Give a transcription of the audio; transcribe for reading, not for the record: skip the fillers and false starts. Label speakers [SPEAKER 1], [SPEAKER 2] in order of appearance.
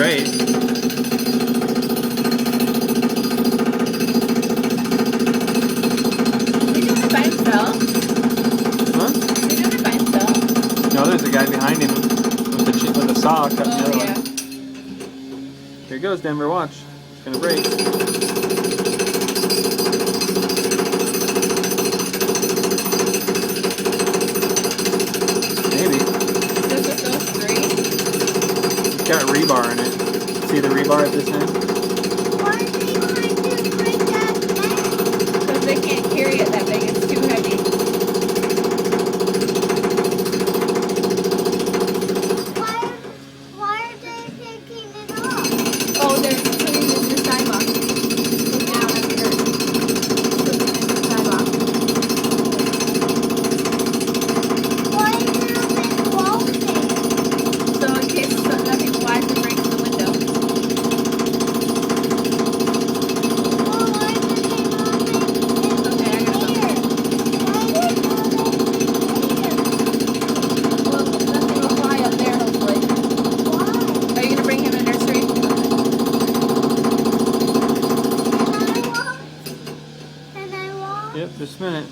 [SPEAKER 1] straight. No, there's a guy behind him with a saw cutting the other one. Here it goes, Denver. Watch. It's gonna break. Maybe.
[SPEAKER 2] Does it go straight?
[SPEAKER 1] It's got rebar in it. See the rebar at this end?
[SPEAKER 3] Why do you want to break that neck?
[SPEAKER 2] Because they can't carry it that big. It's too heavy.
[SPEAKER 3] Why are they taking it off?
[SPEAKER 2] Oh, they're putting it in the sidewalk. Look down at the dirt. Putting it in the sidewalk.
[SPEAKER 3] Why is there a big wall there?
[SPEAKER 2] So in case nothing flies and breaks the window.
[SPEAKER 3] Well, why did they not make it
[SPEAKER 2] Okay, I gotta go.
[SPEAKER 3] here? Why did they not make it here?
[SPEAKER 2] Well, nothing will fly up there, hopefully.
[SPEAKER 3] Why?
[SPEAKER 2] Are you gonna bring him to nursery?
[SPEAKER 3] Can I walk?
[SPEAKER 1] Yep, just a minute.